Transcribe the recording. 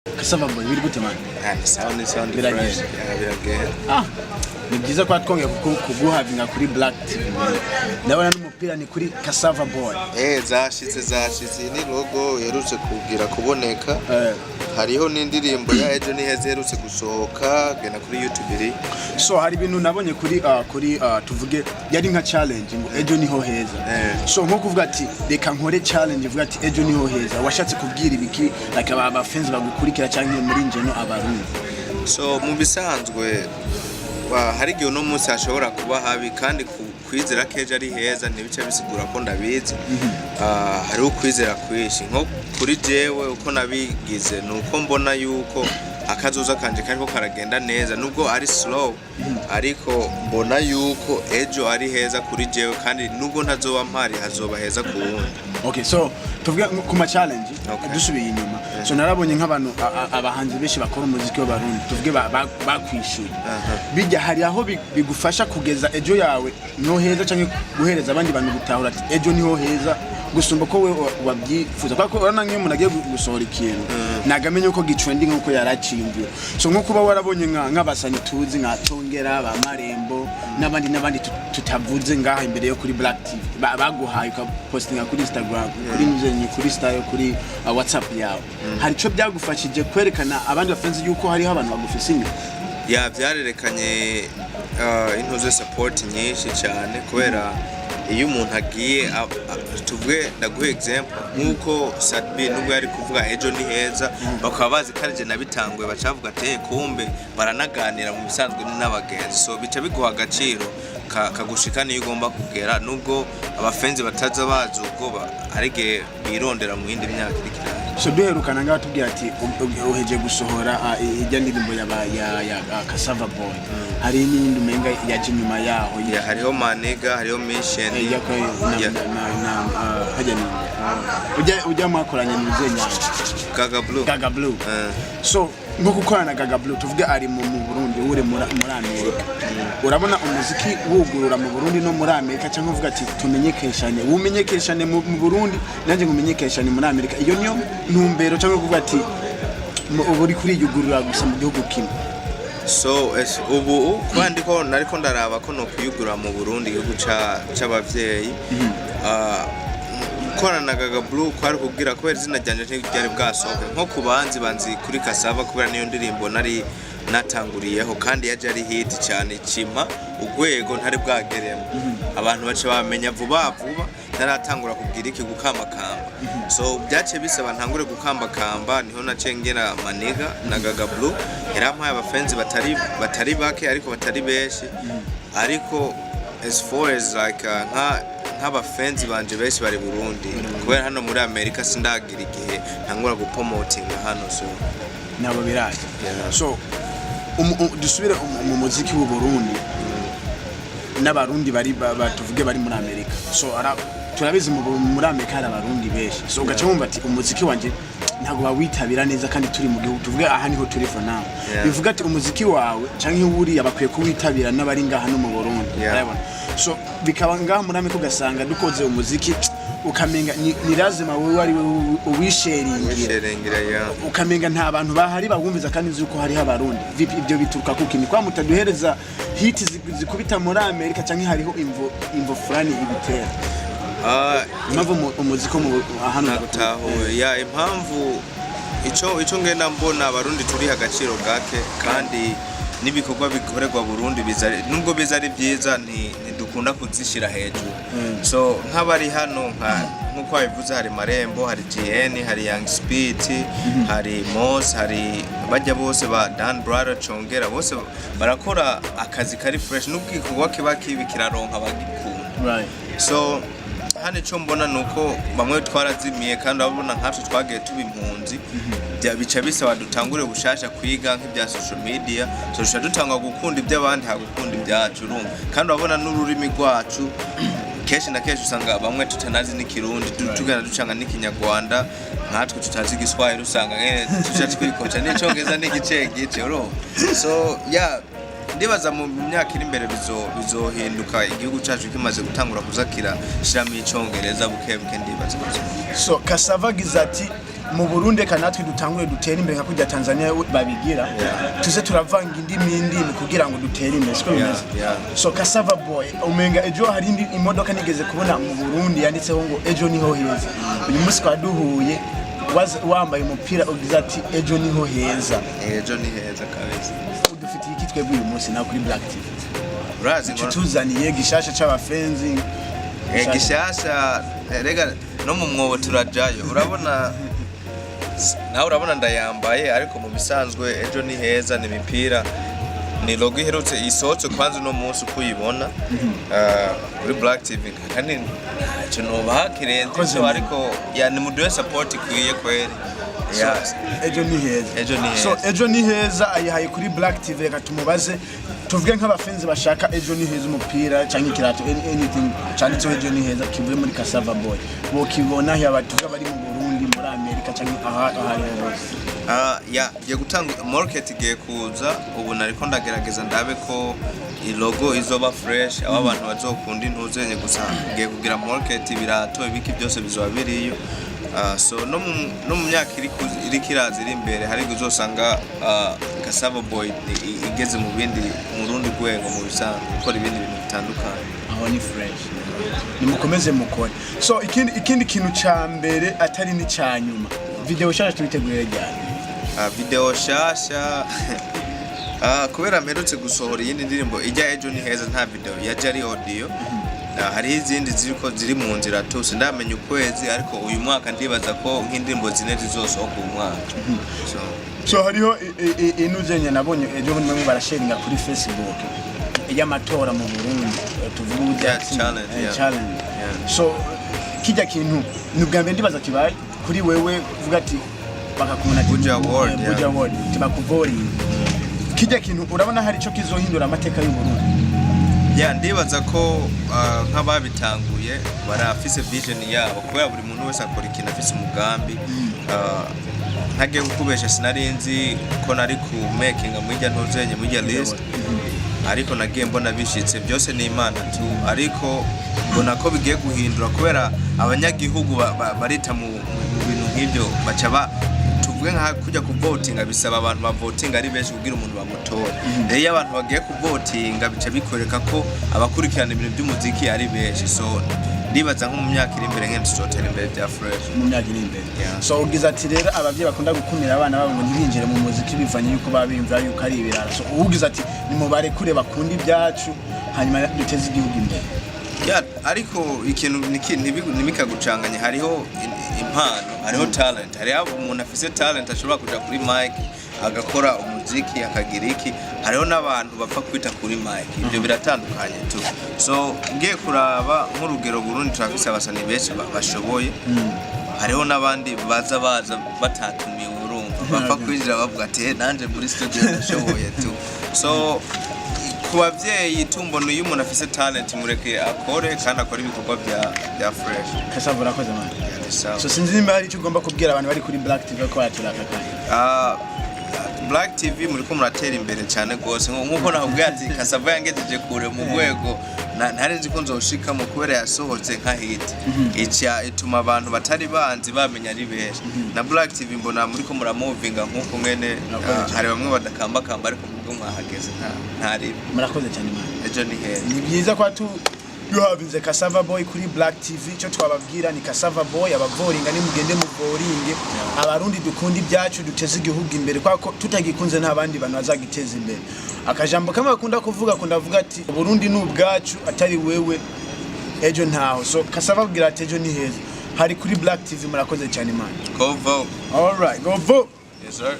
Cassava boy biri gute man? Sound Biragenda. biragenda. Ni byiza ko twongeye kuguhavinga kuri Black TV. Ndabona n'umupira ni kuri Cassava boy. Zashitse ni logo yerutse kugira kuboneka. Hariho n'indirimbo ya Ejo ni heza yerutse gusohoka gena kuri YouTube iri. So hari ibintu nabonye kuri tuvuge yari nka challenge ngo Ejo niho heza. So nko kuvuga ati reka nkore challenge vuga ati Ejo niho heza. Washatse kubwira ibiki like aba fans bagukurikira cyangwa muri njeno abarundi. So mu bisanzwe hari igihe uno munsi hashobora kuba habi kandi kwizera keje ari heza ntibice bisigura ko ndabizi. Hari ukwizera kwishi nko kuri jewe uko nabigize nuko mbona yuko akazoza kanje kariko karagenda neza nubwo ari slow ariko mbona yuko Ejo ari heza kuri jewe kandi nubwo ntazoba mpari hazoba heza ku wundi. Okay, so tuvuge ku ma challenge dusubiye inyuma. So narabonye nk'abantu abahanzi benshi bakora umuziki w'abarundi tuvuge bakwishuye. Bijya hari aho bigufasha kugeza Ejo yawe no heza cyangwa guhereza abandi bantu gutahura ati Ejo niho heza gusumba ko we wabyifuza kuko urana nk'iyo umuntu agiye gusohora ikintu nagamenye uko gitrending uko yaracimbiye. So nko kuba warabonye nk'abasani tuzi nka Tongera ba Marembo n'abandi tutavuze ngaha imbere yo kuri Black TV baguhaye ka postinga kuri Instagram kuri nyenye kuri style kuri WhatsApp yawe. Hari cyo byagufashije kwerekana abandi bafanze yuko hariho abantu bagufise inyuma. Byarerekanye intuze support nyinshi cyane kubera iyo umuntu agiye tuvuge ndaguhe example nkuko Sadbi nubwo yari kuvuga Ejo ni heza bakaba bazi karije nabitangwe bacavuga ati kumbe baranaganira mu bisanzwe n'abagenzi. So bica biguha agaciro kagushikana iyo ugomba kugera nubwo abafenzi bataza bazi ubwo arige birondera mu yindi myaka irikira. So duherukana ngaho tubwira ati uheje gusohora ijya ndirimbo ya Cassava boy. Hari n'indi menga yaje nyuma yaho hariho Maniga hariho Mission ujya mwakoranye n'uzenya Gaga Blue. So nko gukorana Gaga Blue tuvuge ari mu Burundi ure muri Amerika. Urabona umuziki wugurura mu Burundi no muri Amerika cyangwa uvuga ati umenyekeshane mu Burundi nanjye ngumenyekeshane muri Amerika. Iyo niyo ntumbero cyangwa kuvuga ati uri kuri yugurura gusa mu gihugu kimwe. So ubu kwandi ko nariko ndaraba ko no kuyugura mu Burundi igihugu c'abavyeyi. Korana Gaga Blue kwari kugira kubera izina ryanje ryari bwasohoke nko kubanzi kuri Cassava kubera niyo ndirimbo nari natanguriyeho kandi yaje ari hit cyane kima ugwego ntari bwageremo abantu bace bamenya vuba naratangura kugira iki gukamakamba. So byace bisaba ntangure gukamakamba niho nacengera Maniga na Gaga Blue yarampaye abafenzi batari bake ariko batari benshi ariko as far as like nk'abafenzi banje benshi bari Burundi kubera hano muri Amerika sindagira igihe ntangura gupromotinga hano so nabo biraje. So dusubire mu muziki w'u Burundi n'abarundi batuvuge bari muri Amerika. So turabizi muri Amerika hari abarundi benshi. So ugaca wumva ati umuziki wanje ntago bawitabira neza kandi turi mu gihugu tuvuge aha niho turi for now. Bivuga ati umuziki wawe canke uri abakwiye kuwitabira n'abari ngaha no mu Burundi. So bikaba ngaha muri Amerika ugasanga dukoze umuziki ukamenga ni lazima wewe ari uwisharingira ukamenga nta bantu bahari bawumviza kandi uzi uko hari abarundi. Ibyo bituruka kuko ni kwa mutaduhereza hit zikubita muri Amerika canke hariho imvo fulani ibitera. Impamvu umuziki mu hano gutaho impamvu ico ngenda mbona abarundi turi hagaciro gake kandi nibikorwa bikorerwa Burundi nubwo bizari byiza ntidukunda kuzishira hejuru. So nk'abari hano nkuko bivuze hari Marembo hari GN hari Young Speed hari Mos hari bajya bose ba Dan Brother Chongera bose barakora akazi kari fresh nubwo ikorwa kiba kiraronka bagikunda. So hano icyo mbona nuko bamwe twarazimiye kandi ababona nkatwe twagiye tuba impunzi bica bisaba dutangure gushasha kwiga nk'ibya social media so dutanga gukunda iby'abandi hagukunda ibyacu urumva kandi urabona n'ururimi rwacu kenshi na kenshi usanga bamwe tutanazi n'ikirundi tugana ducanga n'ikinyarwanda nkatwe tutazi igiswahili usanga tuca twikoca n'icyongereza n'igice urumva. So ndibaza mu myaka iri imbere bizohinduka igihugu cyacu kimaze gutangura kuzakira shiramo icyongereza bukebuke ndibaza. So Cassava gize ati mu Burundi kanatwe dutangure dutera imbere nka kujya Tanzania babigira tuze turavanga indimi kugira ngo dutere imbere siko bimeze so Cassava Boy umenga ejo hari indi imodoka nigeze kubona mu Burundi yanditseho ngo ejo niho heza uyu munsi twaduhuye wambaye umupira ugize ati ejo niho heza kabisa udufitiye iki twebwe uyu munsi na kuri Black TV urazi ngo tuzaniye gishasha c'abafenzi gishasha rega no mu mwobo turajayo urabona ndayambaye ariko mu bisanzwe ejo ni heza ni mipira ni logo iherutse isohotse kwanza no munsi kuyibona kuri Black TV kandi cyo no bakirenze ariko yani muduwe support kwiye kweli ejo ni heza so ejo ni heza ayihaye kuri Black TV reka tumubaze tuvuge nk'abafenzi bashaka ejo ni heza umupira cyangwa ikirato anything cyanditseho ejo ni heza kivuye muri Cassava Boy bo kibona y'abatuga bari mu Burundi muri Amerika cyangwa ahari hose giye gutanga market giye kuza ubu nariko ndagerageza ndabe ko logo izoba fresh aba abantu bazokunda intuzenye gusa giye kugira market birato ibiki byose bizoba biriyo so no mu myaka iri kiraza iri imbere hari guzosanga Cassava Boy igeze mu rundi rwego mu bisanzwe gukora ibindi bintu bitandukanye aho ni fresh nimukomeze mukore so ikindi kintu ca mbere atari ni ca nyuma video shasha tubiteguye ryari video shasha kubera mperutse gusohora iyindi ndirimbo ijya ejo ni heza nta video yaje ari audio hari izindi ziri mu nzira tose ndamenye ukwezi ariko uyu mwaka ndibaza ko nk'indirimbo zine zizosohoka uyu mwaka so hariho inuzenye nabonye ejo bamwe barasharinga kuri Facebook y'amatora mu Burundi tuvuga challenge so kijya kintu nubwambe ndibaza kibaye kuri wewe uvuga ati bakakubona Buja Award tibakuvori kijya kintu urabona hari cyo kizohindura amateka y'u Burundi ndibaza ko nk'ababitanguye barafise vision yabo kubera buri muntu wese akora ikintu afise umugambi ntagiye kukubesha sinarinzi ko nari ku making amujya ntuzenye mujya list ariko nagiye mbona bishitse byose ni Imana tu ariko mbona ko bigiye guhindura kubera abanyagihugu barita mu bintu nk'ibyo baca tuvuge nka kujya ku voting bisaba abantu ba voting ari benshi kugira umuntu bamutora rero abantu bagiye ku voting bica bikoreka ko abakurikirana ibintu by'umuziki ari benshi so ndibaza nko mu myaka iri imbere nk'endusotera imbere bya fresh mu myaka iri imbere so ugize ati rero abavyeyi bakunda gukumira abana babo ngo ntibinjire mu muziki bivanye yuko babimvira yuko ari ibirara so ugize ati ni mubare kure bakunda ibyacu hanyuma duteze igihugu imbere ariko ikintu nimikagucanganye hariho impano hariho talent hariho umuntu afise talent ashobora kuja kuri mic agakora umuziki akagira iki hariho n'abantu bapfa kwita kuri mic ibyo biratandukanye tu so ngiye kuraba nk'urugero Burundi turafise abasani benshi bashoboye hariho n'abandi baza batatumiye urumva bapfa kwinjira bavuga ati nanje muri studio ndashoboye tu so kubavyeyi tumbona uyu umuntu afise talent mureke akore kandi akora ibikorwa bya fresh Cassava urakoze man so sinzi nimba hari icyo ugomba kubwira abantu bari kuri Black TV ko yaturaka Black TV muriko muratera imbere cyane gose nkuko nakubwiye ati Cassava yangejeje kure mu rwego ntarenze ko nzoshika mu kubera yasohotse nka hit ituma abantu batari banzi bamenya ari benshi na Black TV mbona muriko muramovinga nkuko mwene hari bamwe badakambakamba ariko mubwo mwahageze ntari murakoze cyane man ejo ni heza ni byiza ko yuhavinze Cassava Boy kuri Black TV cyo twababwira ni Cassava Boy abavoringa ni mugende mu boringe abarundi dukunda ibyacu duteze igihugu imbere kwako tutagikunze nta bandi bantu bazagiteza imbere akajambo kamwe bakunda kuvuga ko ndavuga ati Burundi n'ubwacu atari wewe ejo ntaho so Cassava bwira ati ejo ni heza hari kuri Black TV murakoze cyane man go vote all right go vote yes sir